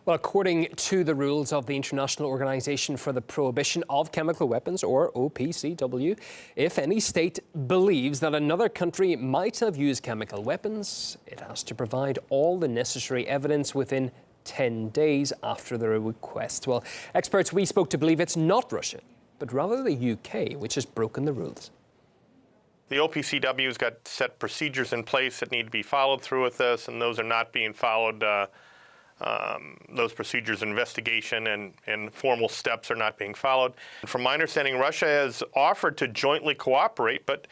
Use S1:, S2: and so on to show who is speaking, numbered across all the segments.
S1: Well, according to the rules of the International Organization for the Prohibition of Chemical Weapons, or OPCW, if any state believes that another country might have used chemical weapons, it has to provide all the necessary evidence within 10 days after the request. Well, experts we spoke to believe it's not Russia, but rather the UK, which has broken the rules.
S2: The OPCW's got set procedures in place that need to be followed through with this, and those are not being followed. Those procedures, investigation and formal steps are not being followed. From my understanding, Russia has offered to jointly cooperate, but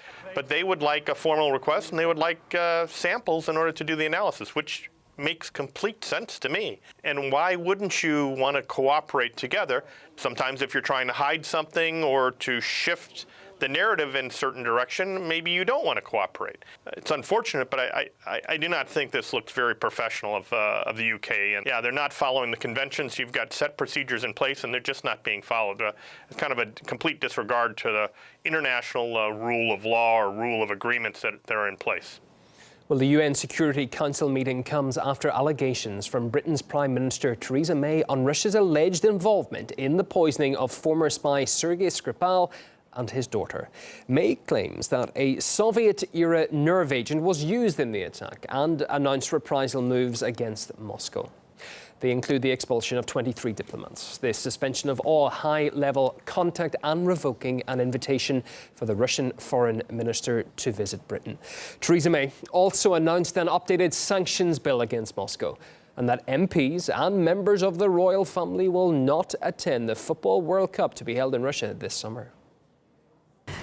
S2: they would like a formal request and they would like samples in order to do the analysis, which makes complete sense to me. And why wouldn't you want to cooperate together? Sometimes if you're trying to hide something or to shift the narrative in a certain direction, maybe you don't want to cooperate. It's unfortunate, but I do not think this looks very professional of the UK. And yeah, they're not following the conventions. You've got set procedures in place, and they're just not being followed. It's kind of a complete disregard to the international rule of law or rule of agreements that are in place.
S1: Well, the UN Security Council meeting comes after allegations from Britain's Prime Minister Theresa May on Russia's alleged involvement in the poisoning of former spy Sergey Skripal and his daughter. May claims that a Soviet-era nerve agent was used in the attack and announced reprisal moves against Moscow. They include the expulsion of 23 diplomats, the suspension of all high-level contact and revoking an invitation for the Russian foreign minister to visit Britain. Theresa May also announced an updated sanctions bill against Moscow, and that MPs and members of the royal family will not attend the Football World Cup to be held in Russia this summer.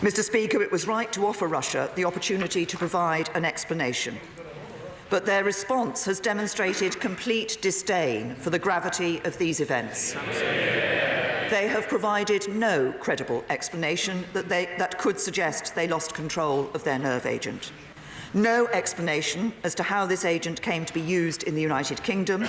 S3: Mr. Speaker, it was right to offer Russia the opportunity to provide an explanation. But their response has demonstrated complete disdain for the gravity of these events. They have provided no credible explanation that could suggest they lost control of their nerve agent. No explanation as to how this agent came to be used in the United Kingdom.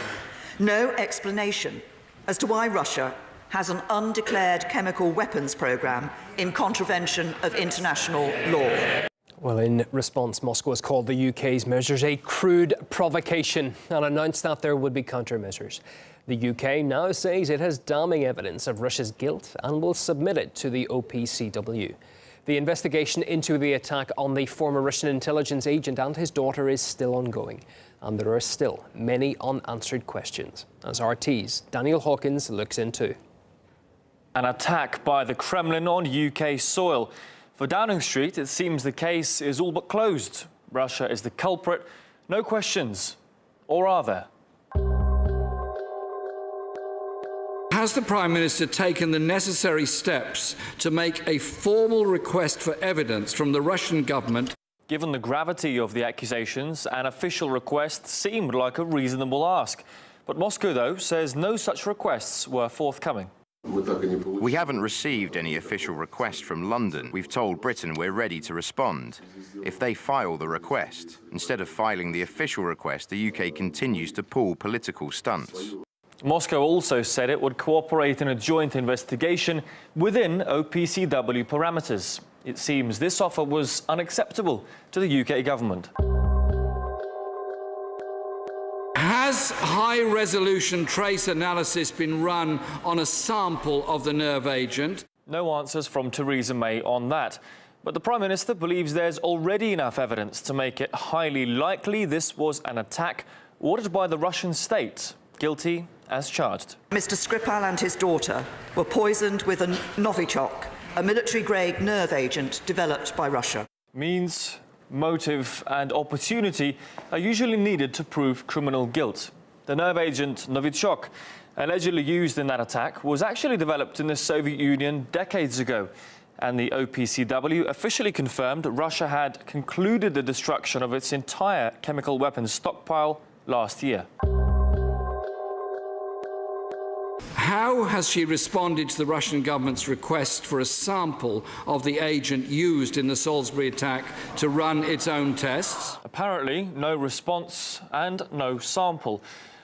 S3: No explanation as to why Russia has an undeclared chemical weapons programme in contravention of international law.
S1: Well, in response, Moscow has called the UK's measures a crude provocation and announced that there would be countermeasures. The UK now says it has damning evidence of Russia's guilt and will submit it to the OPCW. The investigation into the attack on the former Russian intelligence agent and his daughter is still ongoing, and there are still many unanswered questions, as RT's Daniel Hawkins looks into.
S4: An attack by the Kremlin on UK soil. For Downing Street, it seems the case is all but closed. Russia is the culprit. No questions. Or are there?
S5: Has the Prime Minister taken the necessary steps to make a formal request for evidence from the Russian government?
S4: Given the gravity of the accusations, an official request seemed like a reasonable ask. But Moscow, though, says no such requests were forthcoming.
S6: We haven't received any official request from London. We've told Britain we're ready to respond. If they file the request, instead of filing the official request, the UK continues to pull political stunts.
S4: Moscow also said it would cooperate in a joint investigation within OPCW parameters. It seems this offer was unacceptable to the UK government.
S5: Has high-resolution trace analysis been run on a sample of the nerve agent?
S4: No answers from Theresa May on that. But the Prime Minister believes there's already enough evidence to make it highly likely this was an attack ordered by the Russian state, guilty as charged.
S3: Mr. Skripal and his daughter were poisoned with a Novichok, a military-grade nerve agent developed by Russia.
S4: Means, motive and opportunity are usually needed to prove criminal guilt. The nerve agent Novichok, allegedly used in that attack, was actually developed in the Soviet Union decades ago. And the OPCW officially confirmed Russia had concluded the destruction of its entire chemical weapons stockpile last year.
S5: How has she responded to the Russian government's request for a sample of the agent used in the Salisbury attack to run its own tests?
S4: Apparently, no response and no sample.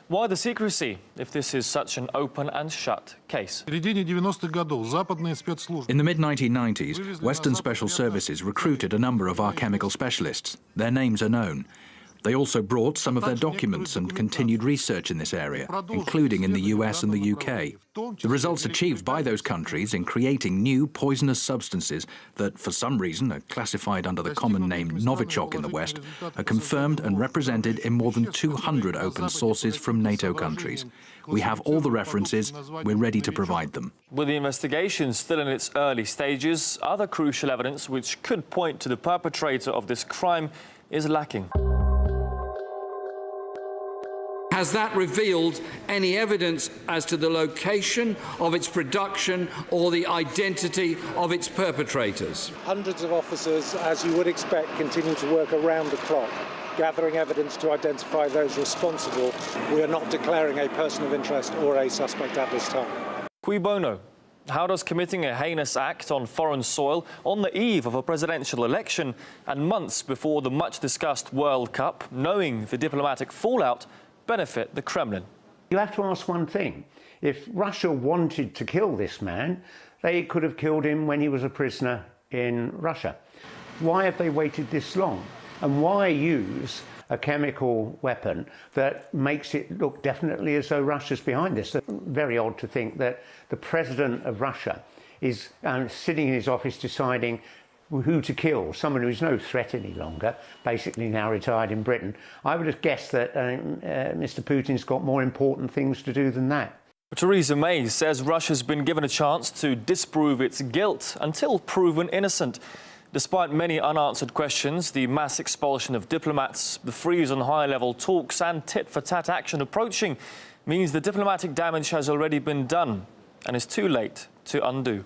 S4: Why the secrecy, if this is such an open and shut case?
S7: In the mid-1990s, Western special services recruited a number of our chemical specialists. Their names are known. They also brought some of their documents and continued research in this area, including in the US and the UK. The results achieved by those countries in creating new poisonous substances that, for some reason, are classified under the common name Novichok in the West, are confirmed and represented in more than 200 open sources from NATO countries. We have all the references. We're ready to provide them.
S4: With the investigation still in its early stages, other crucial evidence which could point to the perpetrator of this crime is lacking.
S5: Has that revealed any evidence as to the location of its production or the identity of its perpetrators?
S8: Hundreds of officers, as you would expect, continue to work around the clock, gathering evidence to identify those responsible. We are not declaring a person of interest or a suspect at this time.
S4: Cui bono? How does committing a heinous act on foreign soil on the eve of a presidential election and months before the much-discussed World Cup, knowing the diplomatic fallout, benefit the Kremlin?
S9: You have to ask one thing. If Russia wanted to kill this man, they could have killed him when he was a prisoner in Russia. Why have they waited this long? And why use a chemical weapon that makes it look definitely as though Russia's behind this? It's very odd to think that the president of Russia is sitting in his office deciding who to kill, someone who's no threat any longer, basically now retired in Britain. I would have guessed that Mr. Putin's got more important things to do than that.
S4: Theresa May says Russia's been given a chance to disprove its guilt until proven innocent. Despite many unanswered questions, the mass expulsion of diplomats, the freeze on high-level talks and tit-for-tat action approaching means the diplomatic damage has already been done and is too late to undo.